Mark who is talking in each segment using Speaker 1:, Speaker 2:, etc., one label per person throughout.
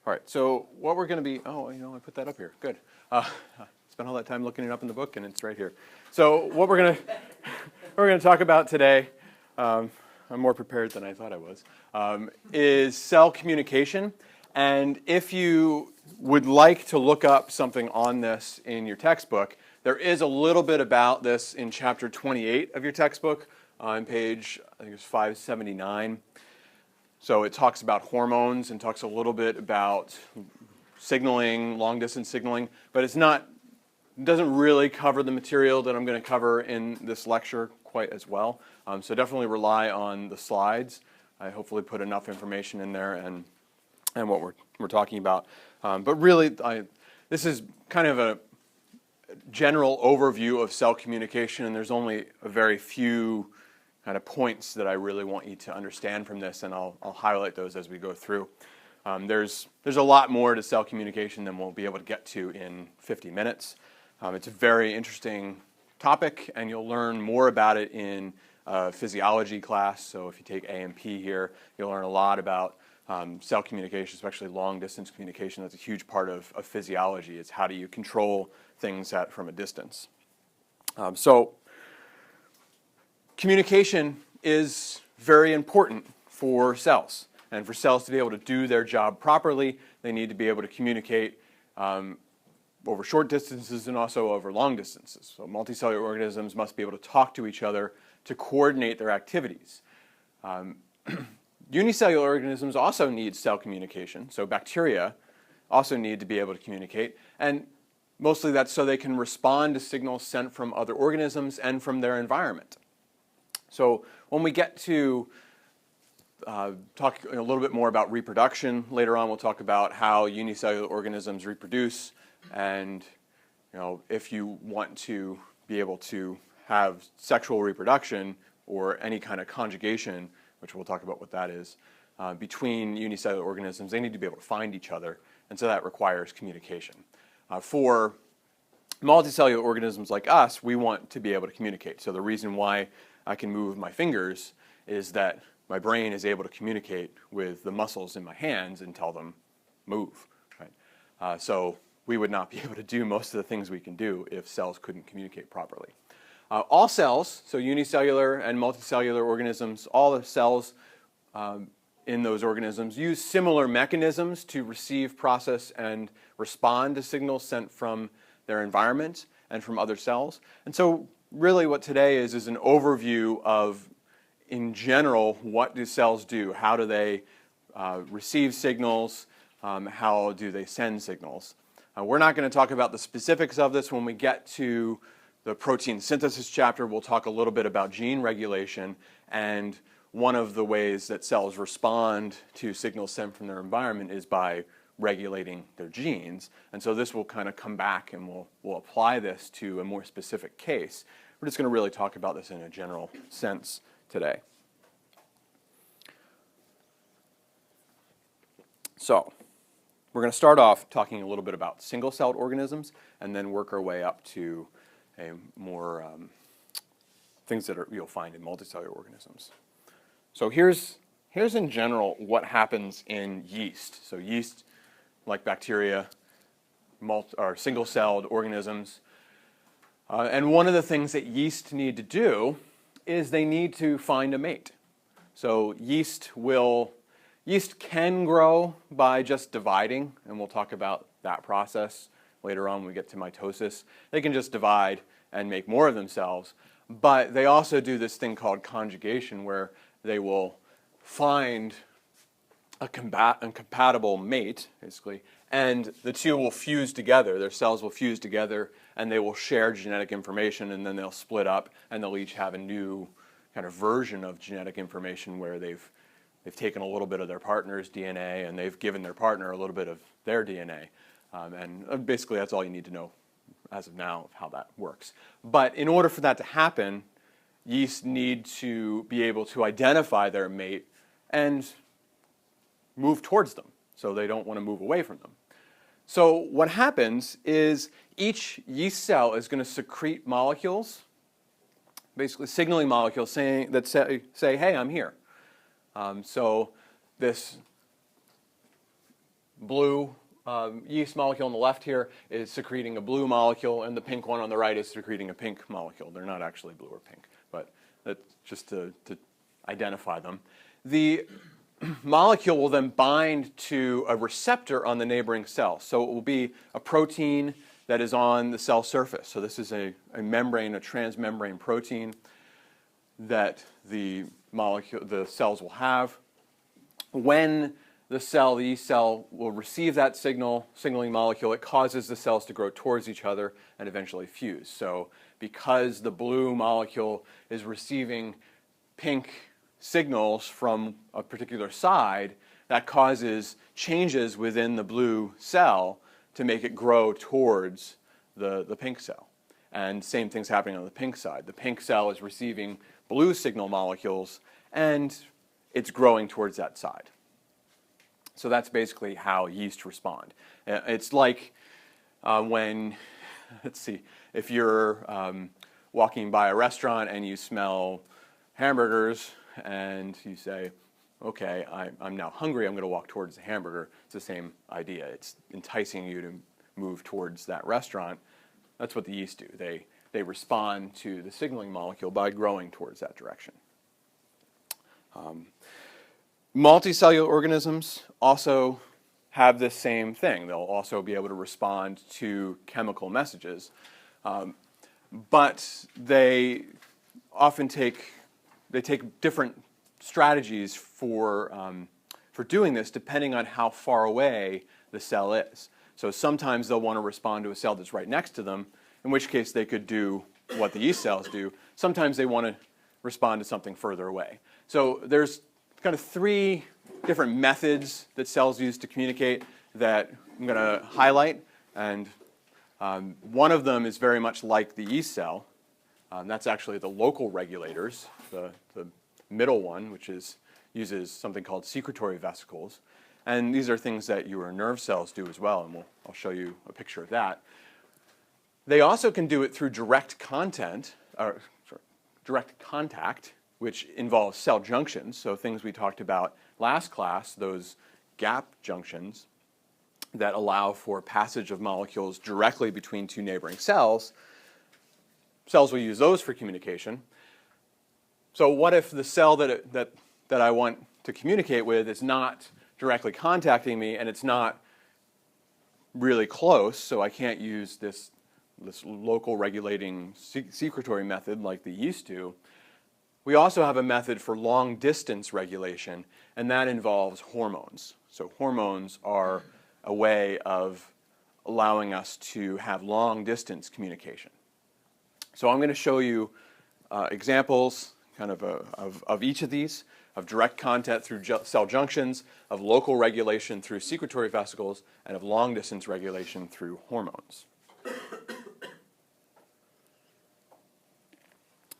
Speaker 1: All right, so what we're going to be, oh, I put that up here. Good. Spent all that time looking it up in the book, and it's right here. So what we're going to talk about today, I'm more prepared than I thought I was, is cell communication. And if you would like to look up something on this in your textbook, there is a little bit about this in chapter 28 of your textbook on page, I think it's 579. So it talks about hormones and talks a little bit about signaling, long-distance signaling, but it doesn't really cover the material that I'm going to cover in this lecture quite as well. So definitely rely on the slides. I hopefully put enough information in there and what we're talking about. But really, this is kind of a general overview of cell communication, and there's only a very few kind of points that I really want you to understand from this, and I'll highlight those as we go through. There's a lot more to cell communication than we'll be able to get to in 50 minutes. It's a very interesting topic, and you'll learn more about it in physiology class. So if you take A&P here, you'll learn a lot about cell communication, especially long-distance communication. That's a huge part of physiology. It's how do you control things from a distance. So communication is very important for cells. And for cells to be able to do their job properly, they need to be able to communicate over short distances and also over long distances. So multicellular organisms must be able to talk to each other to coordinate their activities. Unicellular organisms also need cell communication. So bacteria also need to be able to communicate. And mostly that's so they can respond to signals sent from other organisms and from their environment. So when we get to talk a little bit more about reproduction later on, we'll talk about how unicellular organisms reproduce, and if you want to be able to have sexual reproduction or any kind of conjugation, which we'll talk about what that is, between unicellular organisms, they need to be able to find each other, and so that requires communication. For multicellular organisms like us, we want to be able to communicate. So the reason why I can move my fingers is that my brain is able to communicate with the muscles in my hands and tell them, move. Right? So we would not be able to do most of the things we can do if cells couldn't communicate properly. All cells, so unicellular and multicellular organisms, all the cells in those organisms use similar mechanisms to receive, process, and respond to signals sent from their environment and from other cells. And so really what today is an overview of, in general, what do cells do? How do they receive signals? How do they send signals? We're not going to talk about the specifics of this. When we get to the protein synthesis chapter, we'll talk a little bit about gene regulation, and one of the ways that cells respond to signals sent from their environment is by regulating their genes. And so this will kind of come back and we'll apply this to a more specific case. We're just going to really talk about this in a general sense today. So we're going to start off talking a little bit about single-celled organisms and then work our way up to a more things that you'll find in multicellular organisms. So here's in general what happens in yeast. So yeast, like bacteria, are single-celled organisms. And one of the things that yeast need to do is they need to find a mate. So yeast can grow by just dividing, and we'll talk about that process later on when we get to mitosis. They can just divide and make more of themselves, but they also do this thing called conjugation, where they will find a compatible mate, basically, and the two will fuse together. Their cells will fuse together, and they will share genetic information, and then they'll split up, and they'll each have a new kind of version of genetic information where they've taken a little bit of their partner's DNA, and they've given their partner a little bit of their DNA. And basically, that's all you need to know as of now of how that works. But in order for that to happen, yeast need to be able to identify their mate and move towards them. So they don't want to move away from them. So what happens is each yeast cell is going to secrete molecules, basically signaling molecules say, hey, I'm here. So this blue yeast molecule on the left here is secreting a blue molecule, and the pink one on the right is secreting a pink molecule. They're not actually blue or pink, but that's just to identify them. The molecule will then bind to a receptor on the neighboring cell. So it will be a protein that is on the cell surface. So this is a membrane, a transmembrane protein that the cells will have. When the yeast cell will receive that signaling molecule, it causes the cells to grow towards each other and eventually fuse. So because the blue molecule is receiving pink signals from a particular side, that causes changes within the blue cell to make it grow towards the pink cell. And same thing's happening on the pink side. The pink cell is receiving blue signal molecules, and it's growing towards that side. So that's basically how yeast respond. It's like when, let's see, if you're walking by a restaurant and you smell hamburgers and you say, okay, I'm now hungry, I'm going to walk towards the hamburger. It's the same idea. It's enticing you to move towards that restaurant. That's what the yeast do. They respond to the signaling molecule by growing towards that direction. Multicellular organisms also have this same thing. They'll also be able to respond to chemical messages, but they often take different strategies for doing this depending on how far away the cell is. So sometimes they'll want to respond to a cell that's right next to them, in which case they could do what the yeast cells do. Sometimes they want to respond to something further away. So there's kind of three different methods that cells use to communicate that I'm going to highlight. And one of them is very much like the yeast cell. That's actually the local regulators, the middle one, which uses something called secretory vesicles. And these are things that your nerve cells do as well, and I'll show you a picture of that. They also can do it through direct contact, which involves cell junctions, so things we talked about last class, those gap junctions that allow for passage of molecules directly between two neighboring cells. Cells will use those for communication. So what if the cell that I want to communicate with is not directly contacting me, and it's not really close, so I can't use this local regulating secretory method like the yeast do? We also have a method for long distance regulation, and that involves hormones. So hormones are a way of allowing us to have long distance communication. So I'm going to show you examples kind of each of these, of direct contact through cell junctions, of local regulation through secretory vesicles, and of long distance regulation through hormones.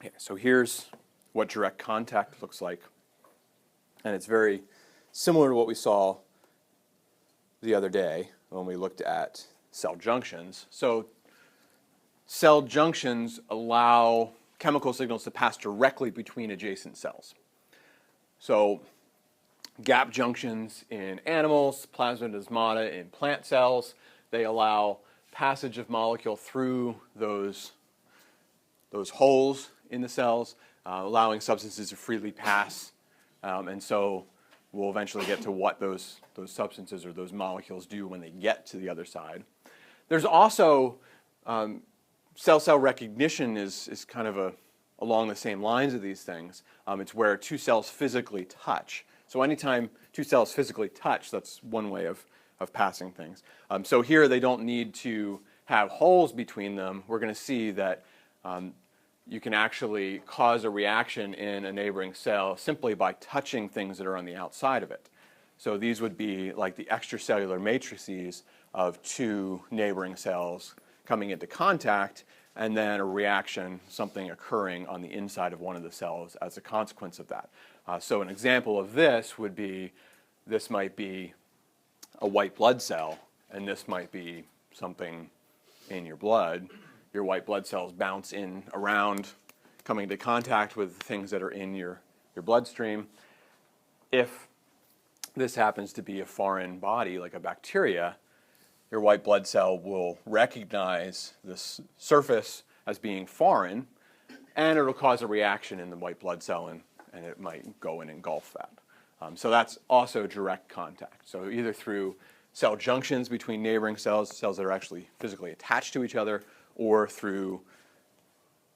Speaker 1: Okay, so here's what direct contact looks like. And it's very similar to what we saw the other day when we looked at cell junctions. So cell junctions allow chemical signals to pass directly between adjacent cells. So gap junctions in animals, plasmodesmata in plant cells, they allow passage of molecule through those holes in the cells, allowing substances to freely pass. And so we'll eventually get to what those substances or those molecules do when they get to the other side. There's also cell-cell recognition is kind of along the same lines of these things. It's where two cells physically touch. So anytime two cells physically touch, that's one way of passing things. So here they don't need to have holes between them. We're going to see that you can actually cause a reaction in a neighboring cell simply by touching things that are on the outside of it. So these would be like the extracellular matrices of two neighboring cells coming into contact, and then a reaction, something occurring on the inside of one of the cells as a consequence of that. So an example of this would be, this might be a white blood cell, and this might be something in your blood. Your white blood cells bounce in around, coming into contact with things that are in your bloodstream. If this happens to be a foreign body like a bacteria, your white blood cell will recognize this surface as being foreign, and it'll cause a reaction in the white blood cell, and it might go and engulf that. So that's also direct contact. So either through cell junctions between neighboring cells, cells that are actually physically attached to each other, or through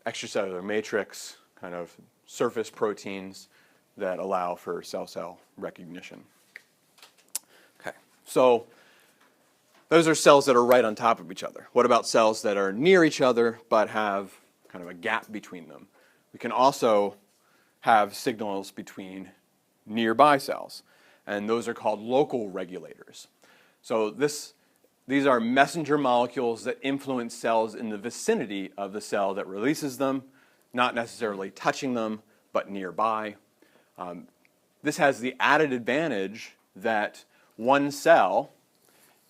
Speaker 1: extracellular matrix, kind of surface proteins that allow for cell-cell recognition. Okay, so those are cells that are right on top of each other. What about cells that are near each other but have kind of a gap between them? We can also have signals between nearby cells, and those are called local regulators. So these are messenger molecules that influence cells in the vicinity of the cell that releases them, not necessarily touching them, but nearby. This has the added advantage that one cell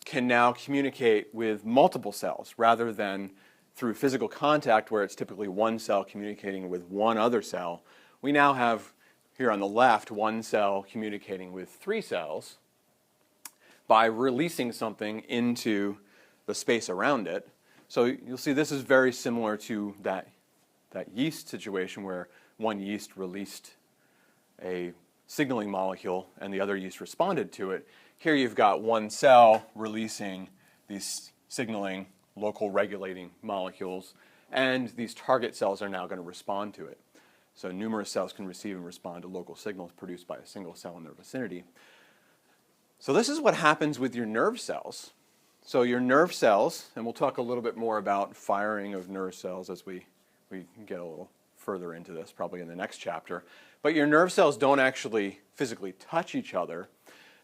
Speaker 1: can now communicate with multiple cells rather than through physical contact where it's typically one cell communicating with one other cell. We now have here on the left one cell communicating with three cells by releasing something into the space around it. So you'll see this is very similar to that yeast situation where one yeast released a signaling molecule and the other yeast responded to it. Here you've got one cell releasing these signaling, local regulating molecules, and these target cells are now going to respond to it. So numerous cells can receive and respond to local signals produced by a single cell in their vicinity. So this is what happens with your nerve cells. So your nerve cells, and we'll talk a little bit more about firing of nerve cells as we get a little further into this, probably in the next chapter. But your nerve cells don't actually physically touch each other.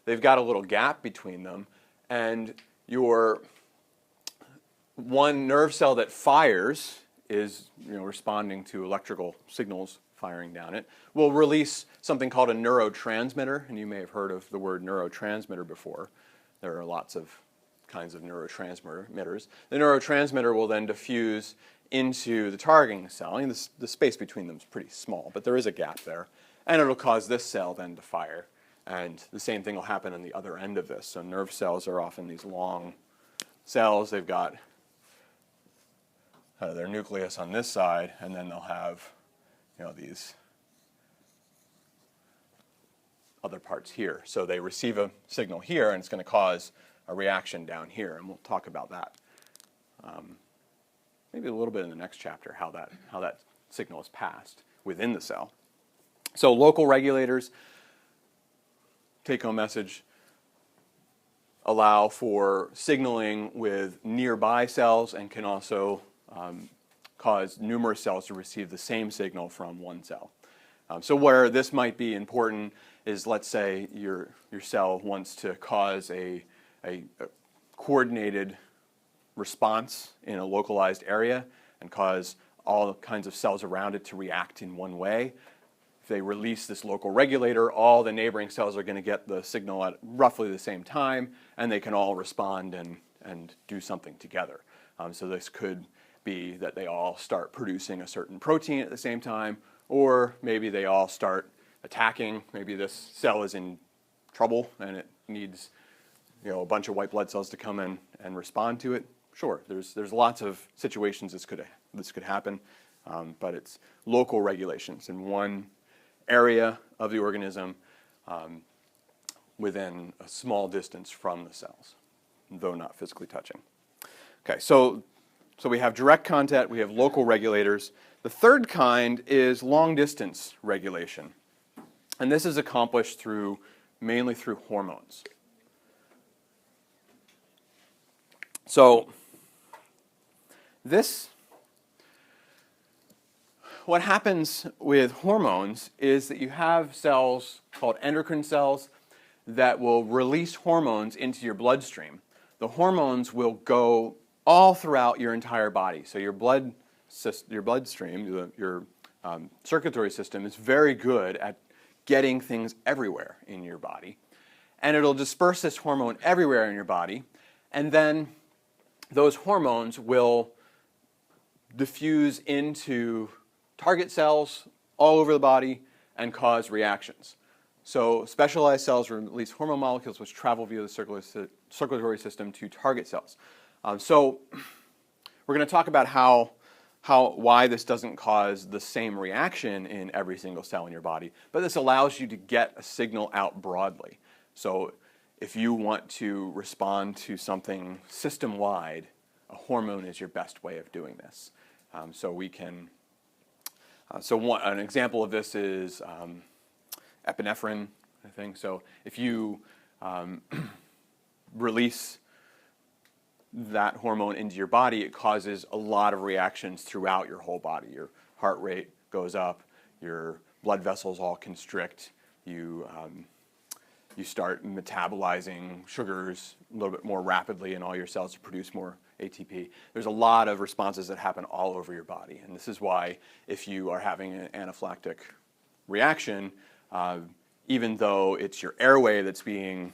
Speaker 1: They've got a little gap between them, and your one nerve cell that fires is responding to electrical signals firing down it, will release something called a neurotransmitter, and you may have heard of the word neurotransmitter before. There are lots of kinds of neurotransmitters. The neurotransmitter will then diffuse into the targeting cell. I mean, the space between them is pretty small, but there is a gap there, and it'll cause this cell then to fire. And the same thing will happen on the other end of this. So nerve cells are often these long cells. They've got their nucleus on this side, and then they'll have these other parts here. So they receive a signal here, and it's going to cause a reaction down here, and we'll talk about that maybe a little bit in the next chapter, how that signal is passed within the cell. So local regulators, take-home message, allow for signaling with nearby cells and can also cause numerous cells to receive the same signal from one cell. So where this might be important is, let's say your cell wants to cause a coordinated response in a localized area and cause all kinds of cells around it to react in one way. If they release this local regulator, all the neighboring cells are going to get the signal at roughly the same time, and they can all respond and do something together. So this could be that they all start producing a certain protein at the same time, or maybe they all start attacking. Maybe this cell is in trouble and it needs a bunch of white blood cells to come in and respond to it. Sure, there's lots of situations this could happen, but it's local regulations in one area of the organism within a small distance from the cells, though not physically touching. Okay, so we have direct contact, we have local regulators. The third kind is long-distance regulation, and this is accomplished mainly through hormones. So what happens with hormones is that you have cells called endocrine cells that will release hormones into your bloodstream. The hormones will go all throughout your entire body. So your bloodstream, your circulatory system is very good at getting things everywhere in your body. And it'll disperse this hormone everywhere in your body, and then those hormones will diffuse into target cells all over the body and cause reactions. So specialized cells release hormone molecules which travel via the circulatory system to target cells. So we're going to talk about why this doesn't cause the same reaction in every single cell in your body, but this allows you to get a signal out broadly. So if you want to respond to something system-wide, a hormone is your best way of doing this. An example of this is epinephrine, I think. So if you release that hormone into your body, it causes a lot of reactions throughout your whole body. Your heart rate goes up, your blood vessels all constrict, you start metabolizing sugars a little bit more rapidly in all your cells to produce more ATP. There's a lot of responses that happen all over your body, and this is why if you are having an anaphylactic reaction, even though it's your airway that's being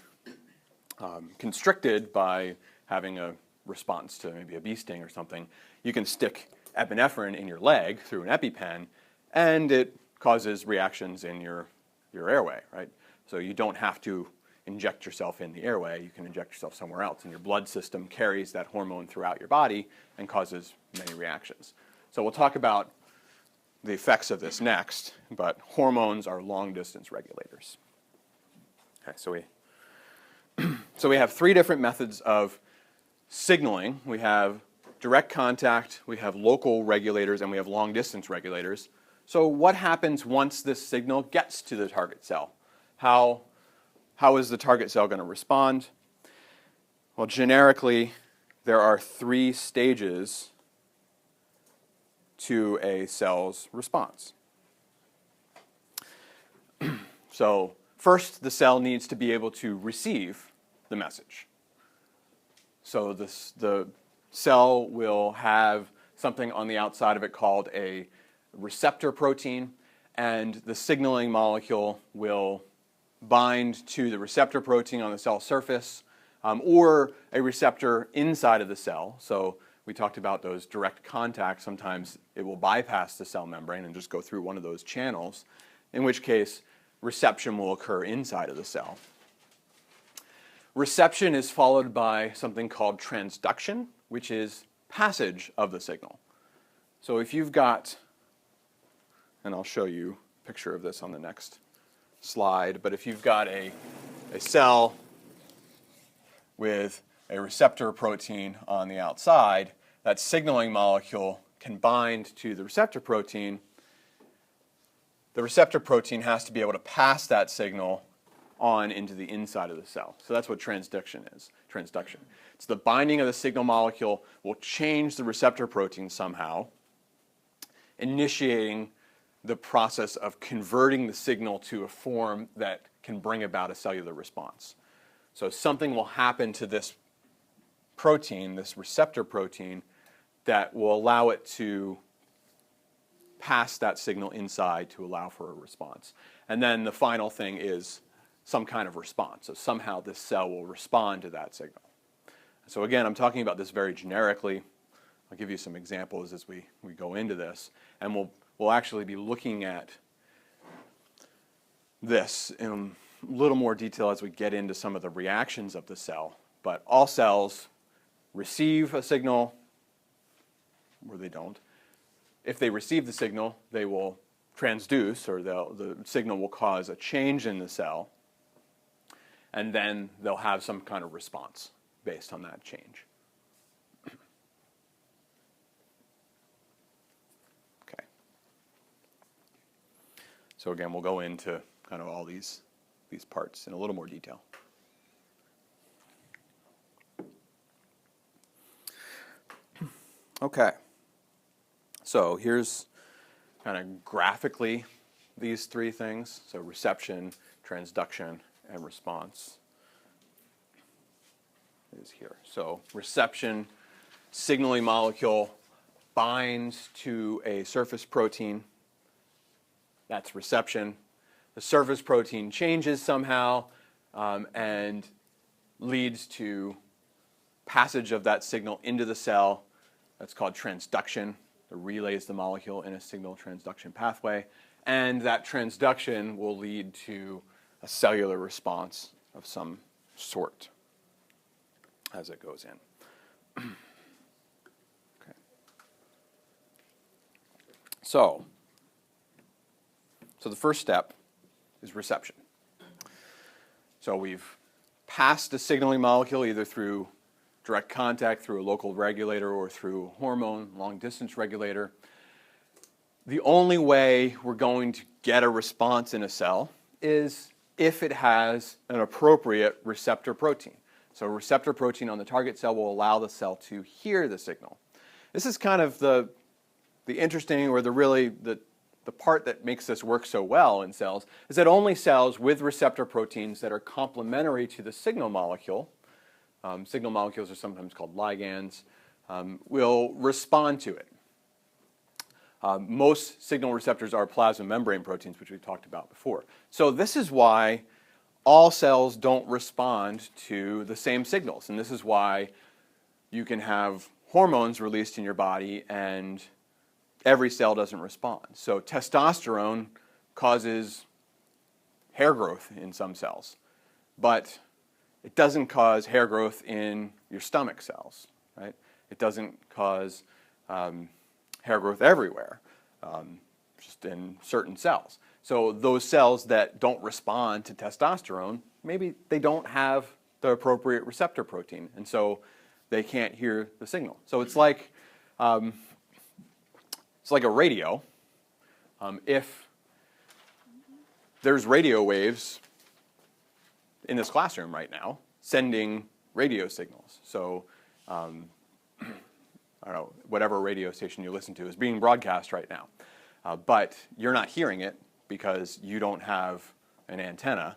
Speaker 1: constricted by having a response to maybe a bee sting or something, you can stick epinephrine in your leg through an EpiPen, and it causes reactions in your airway, right? So you don't have to inject yourself in the airway. You can inject yourself somewhere else, and your blood system carries that hormone throughout your body and causes many reactions. So we'll talk about the effects of this next, but hormones are long-distance regulators. Okay, so we have three different methods of signaling. We have direct contact, we have local regulators, and we have long-distance regulators. So what happens once this signal gets to the target cell? How is the target cell going to respond? Well, generically, there are three stages to a cell's response. So first, the cell needs to be able to receive the message. So the cell will have something on the outside of it called a receptor protein, and the signaling molecule will bind to the receptor protein on the cell surface or a receptor inside of the cell. So we talked about those direct contacts. Sometimes it will bypass the cell membrane and just go through one of those channels, in which case reception will occur inside of the cell. Reception is followed by something called transduction, which is passage of the signal. So if you've got, and I'll show you a picture of this on the next slide, but if you've got a cell with a receptor protein on the outside, that signaling molecule can bind to the receptor protein. The receptor protein has to be able to pass that signal on into the inside of the cell. So that's what transduction is, transduction. It's the binding of the signal molecule will change the receptor protein somehow, initiating the process of converting the signal to a form that can bring about a cellular response. So something will happen to this protein, this receptor protein, that will allow it to pass that signal inside to allow for a response. And then the final thing is some kind of response. So somehow this cell will respond to that signal. So again, I'm talking about this very generically. I'll give you some examples as we go into this, and we'll actually be looking at this in a little more detail as we get into some of the reactions of the cell. But all cells receive a signal, or they don't. If they receive the signal, they will transduce, or the signal will cause a change in the cell, and then they'll have some kind of response based on that change. Okay. So again, we'll go into kind of all these parts in a little more detail. Okay. So here's kind of graphically these three things. So reception, transduction, and response is here. So reception, signaling molecule binds to a surface protein. That's reception. The surface protein changes somehow and leads to passage of that signal into the cell. That's called transduction. It relays the molecule in a signal transduction pathway. And that transduction will lead to a cellular response of some sort as it goes in. Okay. So the first step is reception. So we've passed a signaling molecule either through direct contact, through a local regulator, or through a hormone, long-distance regulator. The only way we're going to get a response in a cell is if it has an appropriate receptor protein. So a receptor protein on the target cell will allow the cell to hear the signal. This is kind of the interesting, or the part that makes this work so well in cells, is that only cells with receptor proteins that are complementary to the signal molecule, signal molecules are sometimes called ligands, will respond to it. Most signal receptors are plasma membrane proteins, which we talked about before. So this is why all cells don't respond to the same signals, and this is why you can have hormones released in your body and every cell doesn't respond. So testosterone causes hair growth in some cells, but it doesn't cause hair growth in your stomach cells, right? It doesn't cause hair growth everywhere, just in certain cells. So those cells that don't respond to testosterone, maybe they don't have the appropriate receptor protein, and so they can't hear the signal. So it's like a radio. If there's radio waves in this classroom right now sending radio signals, so I don't know, whatever radio station you listen to is being broadcast right now, but you're not hearing it because you don't have an antenna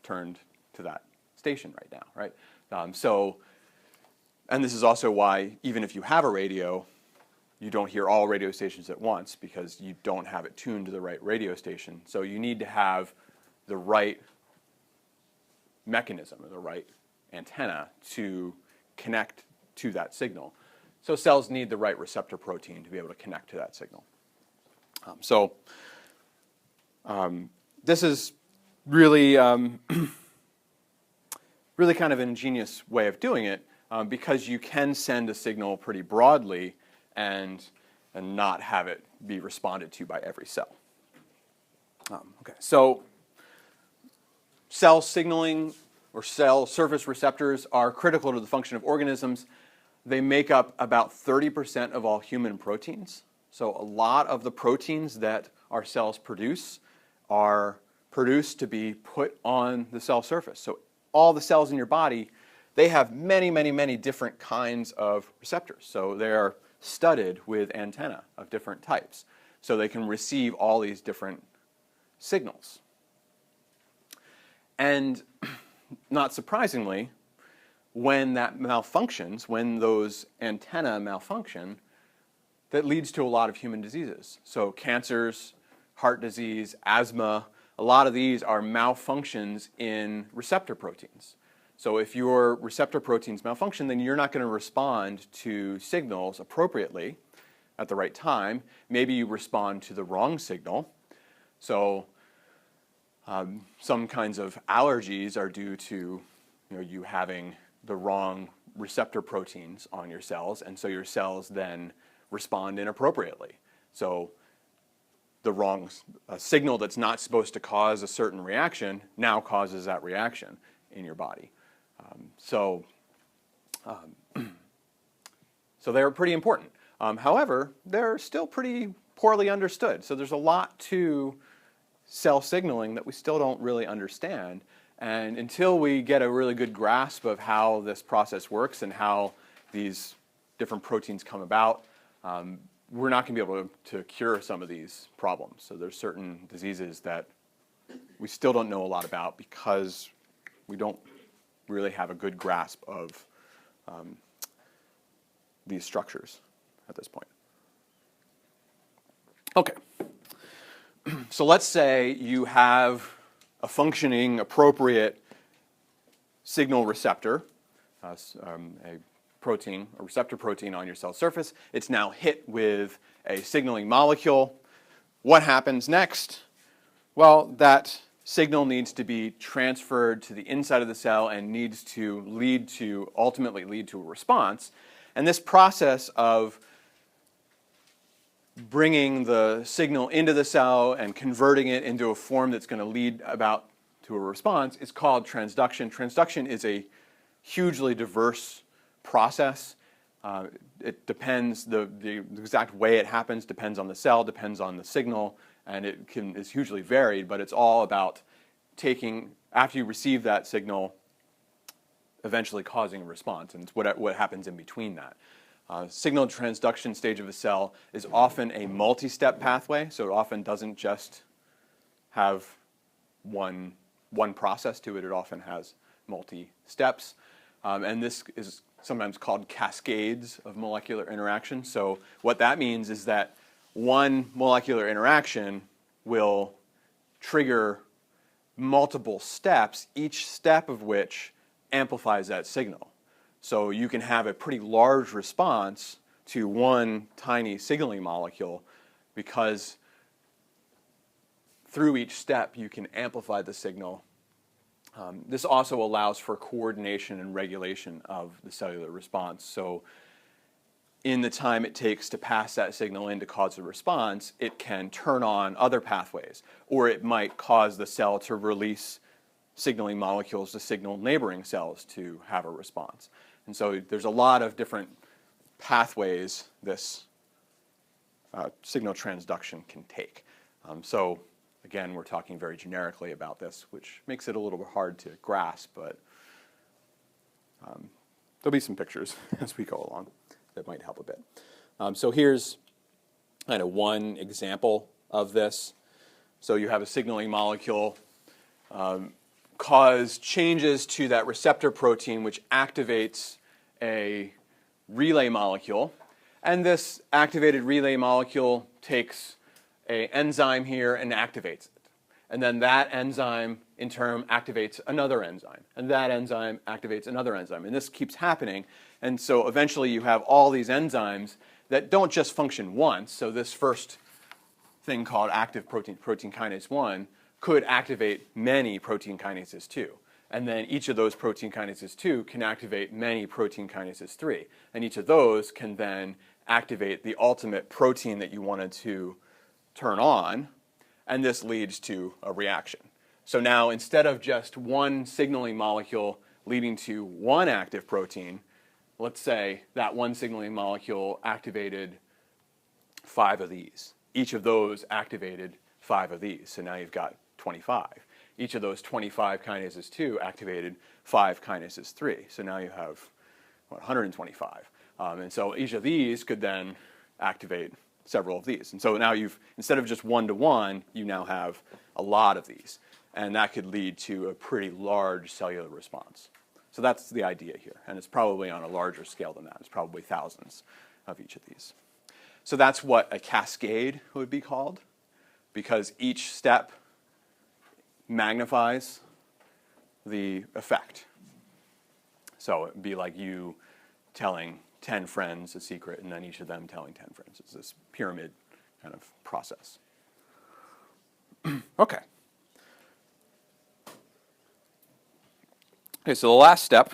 Speaker 1: turned to that station right now, right? And this is also why even if you have a radio, you don't hear all radio stations at once because you don't have it tuned to the right radio station. So you need to have the right mechanism or the right antenna to connect to that signal. So cells need the right receptor protein to be able to connect to that signal. This is really, really kind of an ingenious way of doing it because you can send a signal pretty broadly and not have it be responded to by every cell. So cell signaling or cell surface receptors are critical to the function of organisms. They make up about 30% of all human proteins. So a lot of the proteins that our cells produce are produced to be put on the cell surface. So all the cells in your body, they have many, many, many different kinds of receptors. So they are studded with antennae of different types. So they can receive all these different signals. And not surprisingly, when that malfunctions, when those antennae malfunction, that leads to a lot of human diseases. So cancers, heart disease, asthma, a lot of these are malfunctions in receptor proteins. So if your receptor proteins malfunction, then you're not going to respond to signals appropriately at the right time. Maybe you respond to the wrong signal. So some kinds of allergies are due to you having the wrong receptor proteins on your cells, and so your cells then respond inappropriately. So the wrong signal that's not supposed to cause a certain reaction now causes that reaction in your body. So they're pretty important. However, they're still pretty poorly understood. So there's a lot to cell signaling that we still don't really understand. And until we get a really good grasp of how this process works and how these different proteins come about, we're not going to be able to cure some of these problems. So there's certain diseases that we still don't know a lot about because we don't really have a good grasp of these structures at this point. Okay. So let's say you have a functioning, appropriate signal receptor, a protein, a receptor protein on your cell surface. It's now hit with a signaling molecule. What happens next? Well, that signal needs to be transferred to the inside of the cell and needs to ultimately lead to a response. And this process of bringing the signal into the cell and converting it into a form that's going to lead about to a response is called transduction. Transduction is a hugely diverse process. It depends, the exact way it happens depends on the cell, depends on the signal, and is hugely varied, but it's all about taking, after you receive that signal, eventually causing a response, and it's what happens in between that. Signal transduction stage of a cell is often a multi-step pathway, so it often doesn't just have one process to it. It often has multi-steps, and this is sometimes called cascades of molecular interaction. So what that means is that one molecular interaction will trigger multiple steps, each step of which amplifies that signal. So you can have a pretty large response to one tiny signaling molecule because through each step you can amplify the signal. This also allows for coordination and regulation of the cellular response. So in the time it takes to pass that signal in to cause a response, it can turn on other pathways, or it might cause the cell to release signaling molecules to signal neighboring cells to have a response. And so there's a lot of different pathways this signal transduction can take. So again, we're talking very generically about this, which makes it a little bit hard to grasp, but there'll be some pictures as we go along that might help a bit. So here's kind of one example of this. So you have a signaling molecule cause changes to that receptor protein which activates a relay molecule. And this activated relay molecule takes an enzyme here and activates it. And then that enzyme in turn activates another enzyme. And that enzyme activates another enzyme. And this keeps happening. And so eventually you have all these enzymes that don't just function once. So this first thing called active protein kinase 1 could activate many protein kinases 2. And then each of those protein kinases 2 can activate many protein kinases 3. And each of those can then activate the ultimate protein that you wanted to turn on, and this leads to a reaction. So now instead of just one signaling molecule leading to one active protein, let's say that one signaling molecule activated 5 of these. Each of those activated 5 of these. So now you've got 25. Each of those 25 kinases 2 activated 5 kinases 3. So now you have 125. And so each of these could then activate several of these. And so now instead of just one-to-one, you now have a lot of these. And that could lead to a pretty large cellular response. So that's the idea here. And it's probably on a larger scale than that. It's probably thousands of each of these. So that's what a cascade would be called, because each step magnifies the effect. So it would be like you telling 10 friends a secret and then each of them telling 10 friends. It's this pyramid kind of process. Okay. Okay, so the last step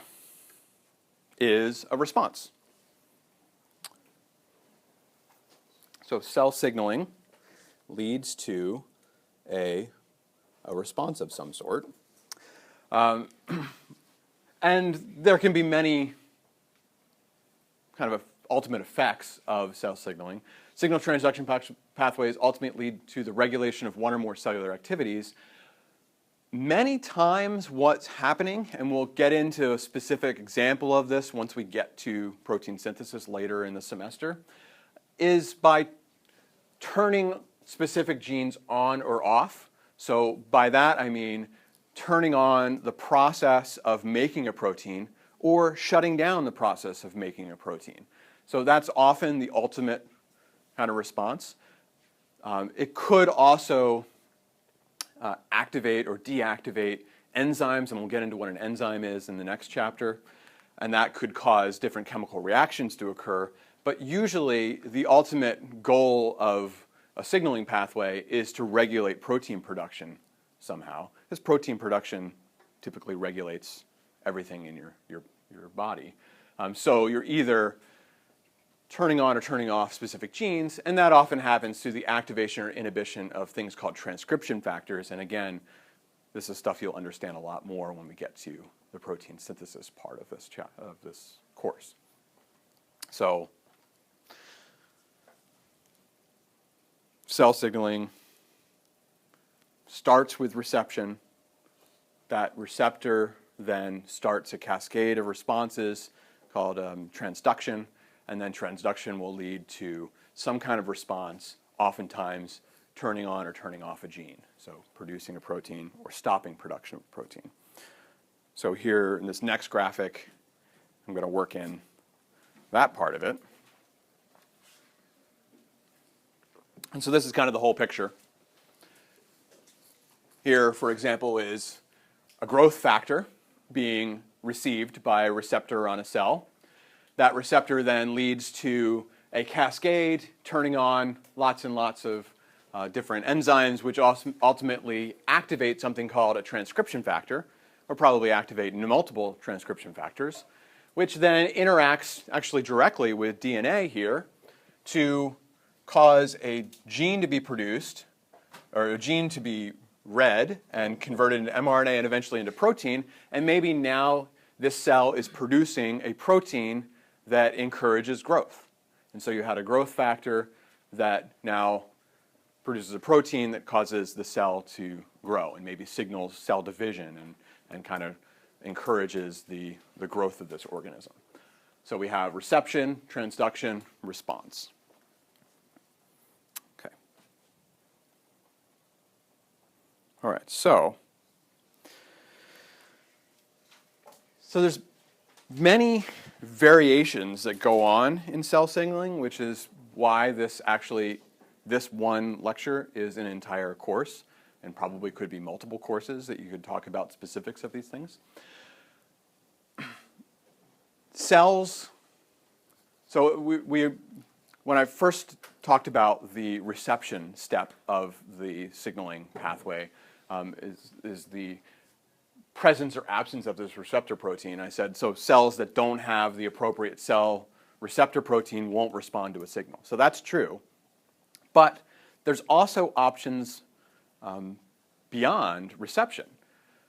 Speaker 1: is a response. So cell signaling leads to a response of some sort. And there can be many kind of ultimate effects of cell signaling. Signal transduction pathways ultimately lead to the regulation of one or more cellular activities. Many times what's happening, and we'll get into a specific example of this once we get to protein synthesis later in the semester, is by turning specific genes on or off. So by that I mean turning on the process of making a protein or shutting down the process of making a protein. So that's often the ultimate kind of response. It could also activate or deactivate enzymes, and we'll get into what an enzyme is in the next chapter, and that could cause different chemical reactions to occur. But usually the ultimate goal of a signaling pathway is to regulate protein production somehow, because protein production typically regulates everything in your body. So you're either turning on or turning off specific genes, and that often happens through the activation or inhibition of things called transcription factors. And again, this is stuff you'll understand a lot more when we get to the protein synthesis part of this course. So cell signaling starts with reception. That receptor then starts a cascade of responses called transduction, and then transduction will lead to some kind of response, oftentimes turning on or turning off a gene, so producing a protein or stopping production of a protein. So here in this next graphic, I'm going to work in that part of it. And so this is kind of the whole picture. Here, for example, is a growth factor being received by a receptor on a cell. That receptor then leads to a cascade turning on lots and lots of different enzymes, which ultimately activate something called a transcription factor, or probably activate multiple transcription factors, which then interacts actually directly with DNA here to cause a gene to be produced, or a gene to be read and converted into mRNA and eventually into protein, and maybe now this cell is producing a protein that encourages growth. And so you had a growth factor that now produces a protein that causes the cell to grow and maybe signals cell division and kind of encourages the growth of this organism. So we have reception, transduction, response. Okay. All right, so there's many variations that go on in cell signaling, which is why this one lecture is an entire course, and probably could be multiple courses that you could talk about specifics of these things. Cells, so when I first talked about the reception step of the signaling pathway, is the presence or absence of this receptor protein. I said, so cells that don't have the appropriate cell receptor protein won't respond to a signal. So that's true. But there's also options beyond reception.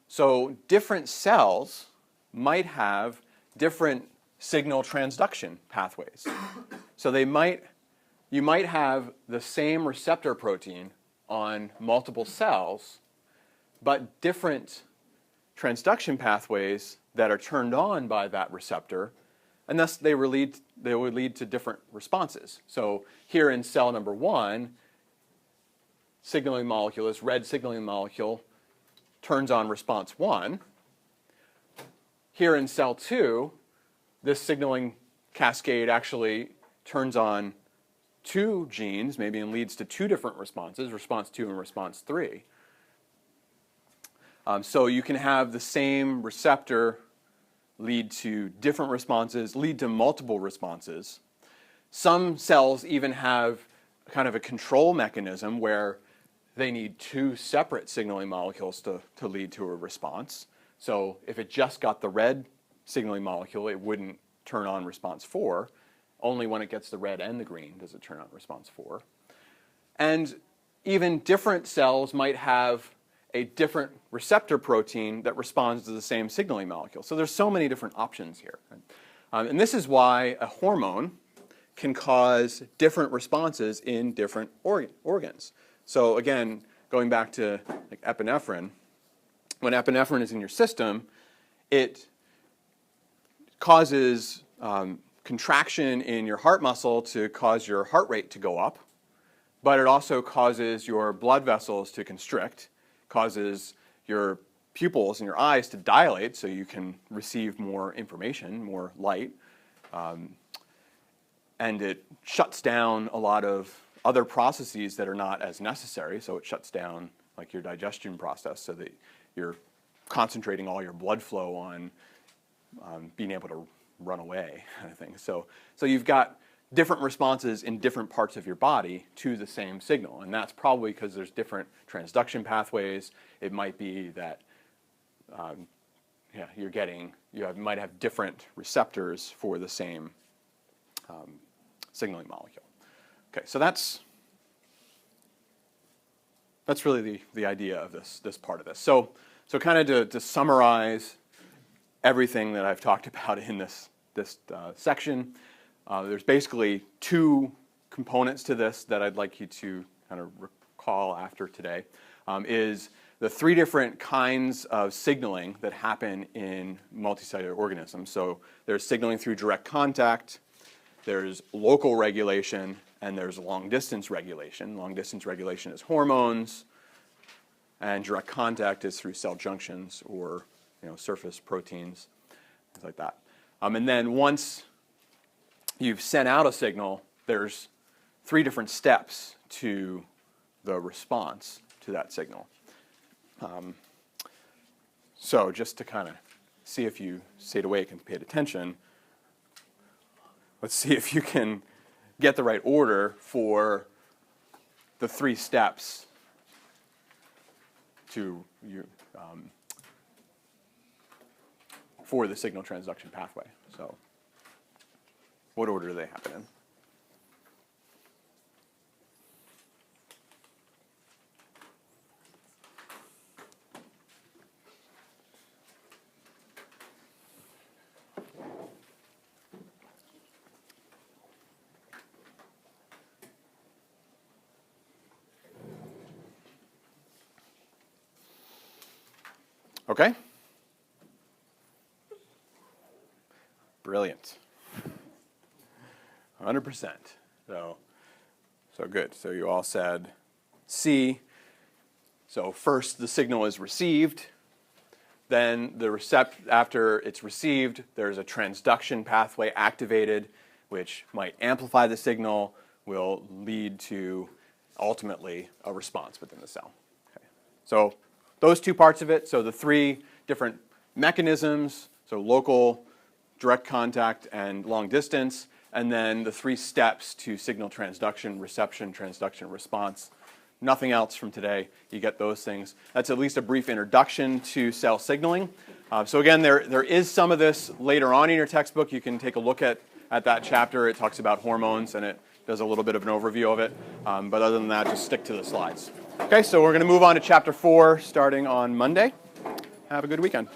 Speaker 1: So different cells might have different signal transduction pathways. So you might have the same receptor protein on multiple cells, but different transduction pathways that are turned on by that receptor, and thus they would lead to different responses. So here in cell number 1, signaling molecule, this red signaling molecule, turns on response 1. Here in cell 2, this signaling cascade actually turns on 2 genes, maybe, and leads to 2 different responses, response 2 and response 3. So you can have the same receptor lead to different responses, lead to multiple responses. Some cells even have kind of a control mechanism where they need 2 separate signaling molecules to lead to a response. So if it just got the red signaling molecule, it wouldn't turn on response 4. Only when it gets the red and the green does it turn on response 4. And even different cells might have a different receptor protein that responds to the same signaling molecule. So there's so many different options here. And this is why a hormone can cause different responses in different organs. So again, going back to like epinephrine, when epinephrine is in your system, it causes contraction in your heart muscle to cause your heart rate to go up, but it also causes your blood vessels to constrict, causes your pupils in your eyes to dilate so you can receive more information, more light, and it shuts down a lot of other processes that are not as necessary. So it shuts down like your digestion process so that you're concentrating all your blood flow on being able to run away, kind of thing. So you've got different responses in different parts of your body to the same signal. And that's probably because there's different transduction pathways. It might be that you might have different receptors for the same signaling molecule. Okay, so that's really the idea of this part of this. So kind of to summarize everything that I've talked about in this section, there's basically two components to this that I'd like you to kind of recall after today, is the three different kinds of signaling that happen in multicellular organisms. So there's signaling through direct contact, there's local regulation, and there's long-distance regulation. Long-distance regulation is hormones, and direct contact is through cell junctions or surface proteins, things like that. And then once you've sent out a signal, there's three different steps to the response to that signal. So just to kind of see if you stayed awake and paid attention, let's see if you can get the right order for the three steps for the signal transduction pathway. So what order do they happen in? Okay? Brilliant. 100%. So good. So you all said C. So first the signal is received. Then after it's received, there's a transduction pathway activated, which might amplify the signal, will lead to ultimately a response within the cell. Okay. So those two parts of it, so the three different mechanisms, so local, direct contact, and long distance, and then the three steps to signal transduction, reception, transduction, response. Nothing else from today. You get those things. That's at least a brief introduction to cell signaling. So again, there is some of this later on in your textbook. You can take a look at that chapter. It talks about hormones, and it does a little bit of an overview of it. But other than that, just stick to the slides. Okay, so we're going to move on to Chapter 4 starting on Monday. Have a good weekend.